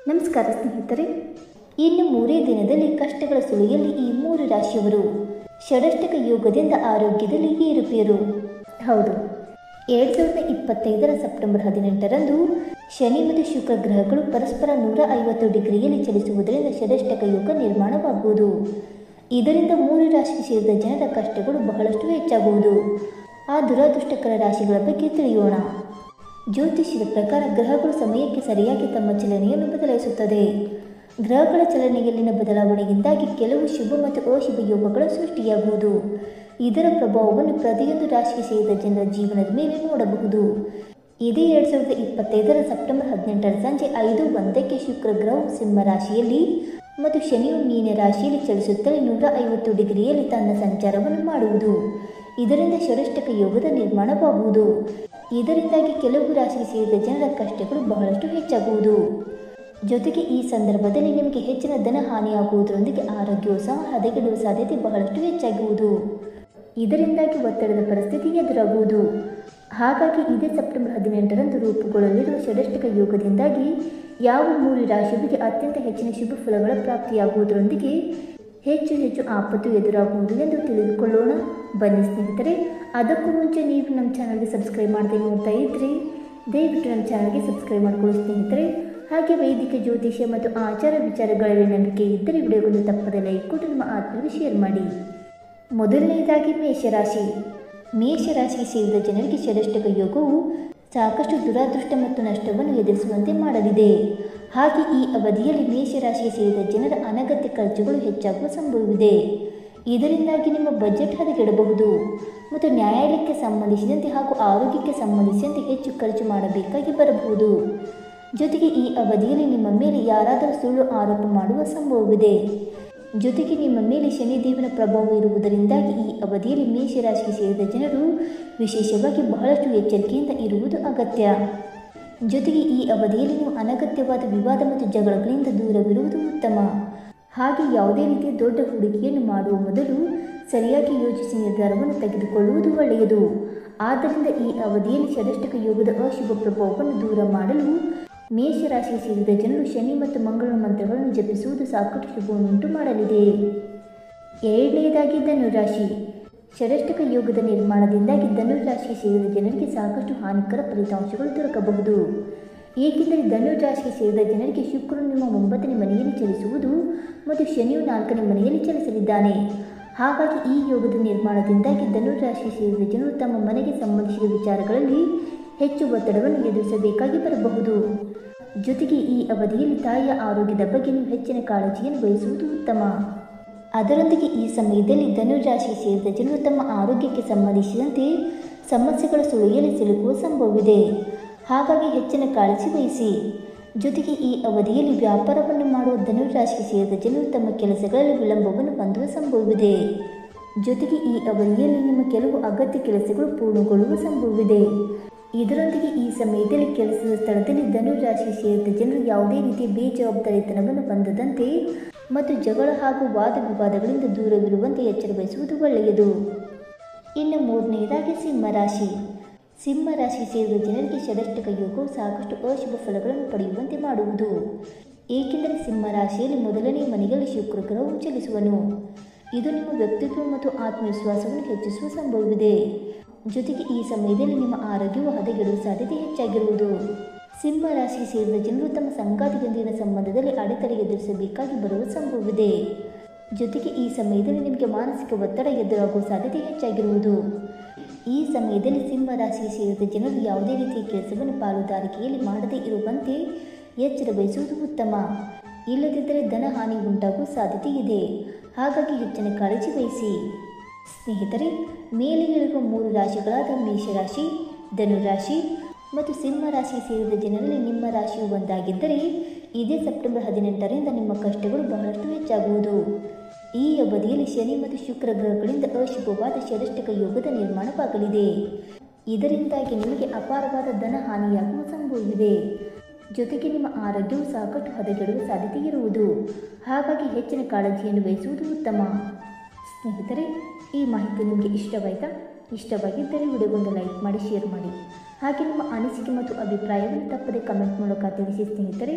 ನಮಸ್ಕಾರ ಸ್ನೇಹಿತರೆ, ಇನ್ನು 3 ದಿನದಲ್ಲಿ ಕಷ್ಟಗಳ ಸುಳಿಯಲ್ಲಿ ಈ 3 ರಾಶಿಯವರು ಷಡಷ್ಟಕ ಯೋಗದಿಂದ ಆರೋಗ್ಯದಲ್ಲಿ ಏರುಪೇರು. ಹೌದು, 2025 ಸೆಪ್ಟೆಂಬರ್ 18ರಂದು ಶನಿ ಮತ್ತು ಶುಕ್ರ ಗ್ರಹಗಳು ಪರಸ್ಪರ 150 ಡಿಗ್ರಿಯಲ್ಲಿ ಚಲಿಸುವುದರಿಂದ ಷಡಷ್ಟಕ ಯೋಗ ನಿರ್ಮಾಣವಾಗುವುದು. ಇದರಿಂದ 3 ರಾಶಿಗೆ ಸೇರಿದ ಜನರ ಕಷ್ಟಗಳು ಬಹಳಷ್ಟು ಹೆಚ್ಚಾಗುವುದು. ಆ ದುರದೃಷ್ಟಕರ ರಾಶಿಗಳ ಬಗ್ಗೆ ತಿಳಿಯೋಣ. ಜ್ಯೋತಿಷ್ಯದ ಪ್ರಕಾರ ಗ್ರಹಗಳು ಸಮಯಕ್ಕೆ ಸರಿಯಾಗಿ ತಮ್ಮ ಚಲನೆಯನ್ನು ಬದಲಾಯಿಸುತ್ತದೆ. ಗ್ರಹಗಳ ಚಲನೆಯಲ್ಲಿನ ಬದಲಾವಣೆಯಿಂದಾಗಿ ಕೆಲವು ಶುಭ ಮತ್ತು ಅಶುಭ ಯೋಗಗಳ ಸೃಷ್ಟಿಯಾಗುವುದು. ಇದರ ಪ್ರಭಾವವನ್ನು ಪ್ರತಿಯೊಂದು ರಾಶಿಗೆ ಸೇರಿದ ಜನರ ಜೀವನದ ಮೇಲೆ ನೋಡಬಹುದು. ಇದೇ 2025 ಸೆಪ್ಟೆಂಬರ್ 18ರ ಸಂಜೆ 5:01ಕ್ಕೆ ಶುಕ್ರ ಗ್ರಹವು ಸಿಂಹ ರಾಶಿಯಲ್ಲಿ ಮತ್ತು ಶನಿಯು ಮೀನ ರಾಶಿಯಲ್ಲಿ ಚಲಿಸುತ್ತಲೇ 150 ಡಿಗ್ರಿಯಲ್ಲಿ ತನ್ನ ಸಂಚಾರವನ್ನು ಮಾಡುವುದು. ಇದರಿಂದ ಷಡಷ್ಟಕ ಯೋಗದ ನಿರ್ಮಾಣವಾಗುವುದು. ಇದರಿಂದಾಗಿ ಕೆಲವು ರಾಶಿಗೆ ಸೇರಿದ ಜನರ ಕಷ್ಟಗಳು ಬಹಳಷ್ಟು ಹೆಚ್ಚಾಗುವುದು. ಜೊತೆಗೆ ಈ ಸಂದರ್ಭದಲ್ಲಿ ನಿಮಗೆ ಹೆಚ್ಚಿನ ಧನ ಹಾನಿಯಾಗುವುದರೊಂದಿಗೆ ಆರೋಗ್ಯವು ಸಹ ಹದಗೆಡುವ ಸಾಧ್ಯತೆ ಬಹಳಷ್ಟು ಹೆಚ್ಚಾಗುವುದು. ಇದರಿಂದಾಗಿ ಒತ್ತಡದ ಪರಿಸ್ಥಿತಿ ಎದುರಾಗುವುದು. ಹಾಗಾಗಿ ಇದೇ ಸೆಪ್ಟೆಂಬರ್ 18ರಂದು ರೂಪುಗೊಳ್ಳಲಿರುವ ಷಡಷ್ಟಕ ಯೋಗದಿಂದಾಗಿ ಯಾವ 3 ರಾಶಿಯವರಿಗೆ ಅತ್ಯಂತ ಹೆಚ್ಚಿನ ಶುಭ ಫಲಗಳ ಪ್ರಾಪ್ತಿಯಾಗುವುದರೊಂದಿಗೆ ಹೆಚ್ಚು ಆಪತ್ತು ಎದುರಾಗುವುದು ಎಂದು ತಿಳಿದುಕೊಳ್ಳೋಣ. ಬನ್ನಿ ಸ್ನೇಹಿತರೆ, ಅದಕ್ಕೂ ಮುಂಚೆ ನೀವು ನಮ್ಮ ಚಾನಲ್ಗೆ ಸಬ್ಸ್ಕ್ರೈಬ್ ಮಾಡದೆ ನೋಡ್ತಾ ಇದ್ದರೆ ದಯವಿಟ್ಟು ನಮ್ಮ ಚಾನಲ್ಗೆ ಸಬ್ಸ್ಕ್ರೈಬ್ ಮಾಡಿಕೊಳ್ಳಿ ಸ್ನೇಹಿತರೆ. ಹಾಗೆ ವೈದಿಕ ಜ್ಯೋತಿಷ್ಯ ಮತ್ತು ಆಚಾರ ವಿಚಾರಗಳಲ್ಲಿ ನಂಬಿಕೆ ಇದ್ದರೆ ವಿಡಿಯೋಗೊಂದು ತಪ್ಪದೆ ಲೈಕ್ ಕೊಟ್ಟು ನಿಮ್ಮ ಆತ್ಮೀಯರಿಗೆ ಶೇರ್ ಮಾಡಿ. ಮೊದಲನೆಯದಾಗಿ ಮೇಷರಾಶಿ. ಮೇಷರಾಶಿಗೆ ಸೇರಿದ ಜನರಿಗೆ ಷಡಷ್ಟಕ ಯೋಗವು ಸಾಕಷ್ಟು ದುರಾದೃಷ್ಟ ಮತ್ತು ನಷ್ಟವನ್ನು ಎದುರಿಸುವಂತೆ ಮಾಡಲಿದೆ. ಹಾಗೆ ಈ ಅವಧಿಯಲ್ಲಿ ಮೇಷರಾಶಿಗೆ ಸೇರಿದ ಜನರ ಅನಗತ್ಯ ಖರ್ಚುಗಳು ಹೆಚ್ಚಾಗುವ ಸಂಭವವಿದೆ. ಇದರಿಂದಾಗಿ ನಿಮ್ಮ ಬಜೆಟ್ ಹದಗೆಡಬಹುದು ಮತ್ತು ನ್ಯಾಯಾಲಯಕ್ಕೆ ಸಂಬಂಧಿಸಿದಂತೆ ಹಾಗೂ ಆರೋಗ್ಯಕ್ಕೆ ಸಂಬಂಧಿಸಿದಂತೆ ಹೆಚ್ಚು ಖರ್ಚು ಮಾಡಬೇಕಾಗಿ ಬರಬಹುದು. ಜೊತೆಗೆ ಈ ಅವಧಿಯಲ್ಲಿ ನಿಮ್ಮ ಮೇಲೆ ಯಾರಾದರೂ ಸುಳ್ಳು ಆರೋಪ ಮಾಡುವ ಸಂಭವವಿದೆ. ಜೊತೆಗೆ ನಿಮ್ಮ ಮೇಲೆ ಶನಿದೇವನ ಪ್ರಭಾವ ಇರುವುದರಿಂದಾಗಿ ಈ ಅವಧಿಯಲ್ಲಿ ಮೇಷರಾಶಿಗೆ ಸೇರಿದ ಜನರು ವಿಶೇಷವಾಗಿ ಬಹಳಷ್ಟು ಎಚ್ಚರಿಕೆಯಿಂದ ಇರುವುದು ಅಗತ್ಯ. ಜೊತೆಗೆ ಈ ಅವಧಿಯಲ್ಲಿ ನೀವು ಅನಗತ್ಯವಾದ ವಿವಾದ ಮತ್ತು ಜಗಳಗಳಿಂದ ದೂರವಿರುವುದು ಉತ್ತಮ. ಹಾಗೆ ಯಾವುದೇ ರೀತಿಯ ದೊಡ್ಡ ಹೂಡಿಕೆಯನ್ನು ಮಾಡುವ ಮೊದಲು ಸರಿಯಾಗಿ ಯೋಚಿಸಿ ನಿರ್ಧಾರವನ್ನು ತೆಗೆದುಕೊಳ್ಳುವುದು ಒಳ್ಳೆಯದು. ಆದ್ದರಿಂದ ಈ ಅವಧಿಯಲ್ಲಿ ಷಡಷ್ಟಕ ಯೋಗದ ಅಶುಭ ಪ್ರಭಾವವನ್ನು ದೂರ ಮಾಡಲು ಮೇಷರಾಶಿಗೆ ಸೇರಿದ ಜನರು ಶನಿ ಮತ್ತು ಮಂಗಳನ ಮಂತ್ರಗಳನ್ನು ಜಪಿಸುವುದು ಸಾಕಷ್ಟು ಶುಭವನ್ನುಂಟು ಮಾಡಲಿದೆ. ಎರಡನೆಯದಾಗಿ ಧನುರಾಶಿ. ಷಡಷ್ಟಕ ಯೋಗದ ನಿರ್ಮಾಣದಿಂದಾಗಿ ಧನುರಾಶಿಗೆ ಸೇರಿದ ಜನರಿಗೆ ಸಾಕಷ್ಟು ಹಾನಿಕರ ಫಲಿತಾಂಶಗಳು ದೊರಕಬಹುದು. ಏಕೆಂದರೆ ಧನುರಾಶಿಗೆ ಸೇರಿದ ಜನರಿಗೆ ಶುಕ್ರನು ನಿಮ್ಮ 9ನೇ ಮನೆಯಲ್ಲಿ ಚಲಿಸುವುದು ಮತ್ತು ಶನಿಯು 4ನೇ ಮನೆಯಲ್ಲಿ ಚಲಿಸಲಿದ್ದಾನೆ. ಹಾಗಾಗಿ ಈ ಯೋಗದ ನಿರ್ಮಾಣದಿಂದಾಗಿ ಧನುರಾಶಿಗೆ ಸೇರಿದ ಜನರು ತಮ್ಮ ಮನೆಗೆ ಸಂಬಂಧಿಸಿದ ವಿಚಾರಗಳಲ್ಲಿ ಹೆಚ್ಚು ಒತ್ತಡವನ್ನು ಎದುರಿಸಬೇಕಾಗಿ ಬರಬಹುದು. ಜೊತೆಗೆ ಈ ಅವಧಿಯಲ್ಲಿ ತಾಯಿಯ ಆರೋಗ್ಯದ ಬಗ್ಗೆ ನೀವು ಹೆಚ್ಚಿನ ಕಾಳಜಿಯನ್ನು ವಹಿಸುವುದು ಉತ್ತಮ. ಅದರೊಂದಿಗೆ ಈ ಸಮಯದಲ್ಲಿ ಧನುರಾಶಿಗೆ ಸೇರಿದ ಜನರು ತಮ್ಮ ಆರೋಗ್ಯಕ್ಕೆ ಸಂಬಂಧಿಸಿದಂತೆ ಸಮಸ್ಯೆಗಳ ಸುಳಿಯಲ್ಲಿ ಸಿಲುಕುವ ಸಂಭವವಿದೆ. ಹಾಗಾಗಿ ಹೆಚ್ಚಿನ ಕಾಳಜಿ ವಹಿಸಿ. ಜೊತೆಗೆ ಈ ಅವಧಿಯಲ್ಲಿ ವ್ಯಾಪಾರವನ್ನು ಮಾಡುವ ಧನುರಾಶಿಗೆ ಸೇರಿದ ಜನರು ತಮ್ಮ ಕೆಲಸಗಳಲ್ಲಿ ವಿಳಂಬವನ್ನು ಹೊಂದುವ ಸಂಭವವಿದೆ. ಜೊತೆಗೆ ಈ ಅವಧಿಯಲ್ಲಿ ನಿಮ್ಮ ಕೆಲವು ಅಗತ್ಯ ಕೆಲಸಗಳು ಪೂರ್ಣಗೊಳ್ಳುವ ಸಂಭವವಿದೆ. ಇದರೊಂದಿಗೆ ಈ ಸಮಯದಲ್ಲಿ ಕೆಲಸದ ಸ್ಥಳದಲ್ಲಿ ಧನುರಾಶಿಗೆ ಸೇರಿದ ಜನರು ಯಾವುದೇ ರೀತಿಯ ಬೇಜವಾಬ್ದಾರಿತನವನ್ನು ಹೊಂದದಂತೆ ಮತ್ತು ಜಗಳ ಹಾಗೂ ವಾದ ವಿವಾದಗಳಿಂದ ದೂರವಿರುವಂತೆ ಎಚ್ಚರ ವಹಿಸುವುದು ಒಳ್ಳೆಯದು. ಇನ್ನು ಮೂರನೆಯದಾಗಿ ಸಿಂಹರಾಶಿ. ಸಿಂಹರಾಶಿಗೆ ಸೇರಿದ ಜನರಿಗೆ ಷಡಷ್ಟಕ ಯೋಗವು ಸಾಕಷ್ಟು ಅಶುಭ ಫಲಗಳನ್ನು ಪಡೆಯುವಂತೆ ಮಾಡುವುದು. ಏಕೆಂದರೆ ಸಿಂಹರಾಶಿಯಲ್ಲಿ 1ನೇ ಮನೆಯಲ್ಲಿ ಶುಕ್ರ ಗ್ರಹವು ಚಲಿಸುವನು. ಇದು ನಿಮ್ಮ ವ್ಯಕ್ತಿತ್ವ ಮತ್ತು ಆತ್ಮವಿಶ್ವಾಸವನ್ನು ಹೆಚ್ಚಿಸುವ ಸಂಭವವಿದೆ. ಜೊತೆಗೆ ಈ ಸಮಯದಲ್ಲಿ ನಿಮ್ಮ ಆರೋಗ್ಯವು ಹದಗೆಡುವ ಸಾಧ್ಯತೆ ಹೆಚ್ಚಾಗಿರುವುದು. ಸಿಂಹರಾಶಿಗೆ ಸೇರಿದ ಜನರು ತಮ್ಮ ಸಂಗಾತಿಯೊಂದಿಗಿನ ಸಂಬಂಧದಲ್ಲಿ ಅಡೆತಡೆ ಎದುರಿಸಬೇಕಾಗಿ ಬರುವ ಸಂಭವವಿದೆ. ಜೊತೆಗೆ ಈ ಸಮಯದಲ್ಲಿ ನಿಮಗೆ ಮಾನಸಿಕ ಒತ್ತಡ ಎದುರಾಗುವ ಸಾಧ್ಯತೆ ಹೆಚ್ಚಾಗಿರುವುದು. ಈ ಸಮಯದಲ್ಲಿ ಸಿಂಹರಾಶಿಗೆ ಸೇರಿದ ಜನರು ಯಾವುದೇ ರೀತಿಯ ಕೆಲಸವನ್ನು ಪಾಲುದಾರಿಕೆಯಲ್ಲಿ ಮಾಡದೇ ಇರುವಂತೆ ಎಚ್ಚರ ವಹಿಸುವುದು ಉತ್ತಮ. ಇಲ್ಲದಿದ್ದರೆ ಧನ ಹಾನಿ ಉಂಟಾಗುವ ಸಾಧ್ಯತೆ ಇದೆ. ಹಾಗಾಗಿ ಹೆಚ್ಚಿನ ಕಾಳಜಿ ವಹಿಸಿ. ಸ್ನೇಹಿತರೆ, ಮೇಲೆ ಹೇಳಿರುವ 3 ರಾಶಿಗಳಾದ ಮೇಷರಾಶಿ, ಧನುರಾಶಿ ಮತ್ತು ಸಿಂಹರಾಶಿಗೆ ಸೇರಿದ ಜನರಲ್ಲಿ ನಿಮ್ಮ ರಾಶಿಯು ಒಂದಾಗಿದ್ದರೆ ಇದೇ ಸೆಪ್ಟೆಂಬರ್ 18ರಿಂದ ನಿಮ್ಮ ಕಷ್ಟಗಳು ಬಹಳಷ್ಟು ಹೆಚ್ಚಾಗುವುದು. ಈ ಅವಧಿಯಲ್ಲಿ ಶನಿ ಮತ್ತು ಶುಕ್ರ ಗ್ರಹಗಳಿಂದ ಅಶುಭವಾದ ಷಡಷ್ಟಕ ಯೋಗದ ನಿರ್ಮಾಣವಾಗಲಿದೆ. ಇದರಿಂದಾಗಿ ನಿಮಗೆ ಅಪಾರವಾದ ಧನ ಹಾನಿಯಾಗುವ ಸಂಭವವಿದೆ. ಜೊತೆಗೆ ನಿಮ್ಮ ಆರೋಗ್ಯವು ಸಾಕಷ್ಟು ಹದಗೆಡುವ ಸಾಧ್ಯತೆ ಇರುವುದು. ಹಾಗಾಗಿ ಹೆಚ್ಚಿನ ಕಾಳಜಿಯನ್ನು ವಹಿಸುವುದು ಉತ್ತಮ. ಸ್ನೇಹಿತರೆ, ಈ ಮಾಹಿತಿ ನಿಮಗೆ ಇಷ್ಟವಾಗಿದ್ದರೆ ವಿಡಿಯೋಗೊಂದು ಲೈಕ್ ಮಾಡಿ, ಶೇರ್ ಮಾಡಿ. ಹಾಗೆ ನಿಮ್ಮ ಅನಿಸಿಕೆ ಮತ್ತು ಅಭಿಪ್ರಾಯವನ್ನು ತಪ್ಪದೆ ಕಮೆಂಟ್ ಮೂಲಕ ತಿಳಿಸಿ ಸ್ನೇಹಿತರೆ.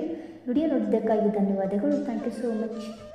ವಿಡಿಯೋ ನೋಡಿದ್ದಕ್ಕಾಗಿ ಧನ್ಯವಾದಗಳು. Thank you so much.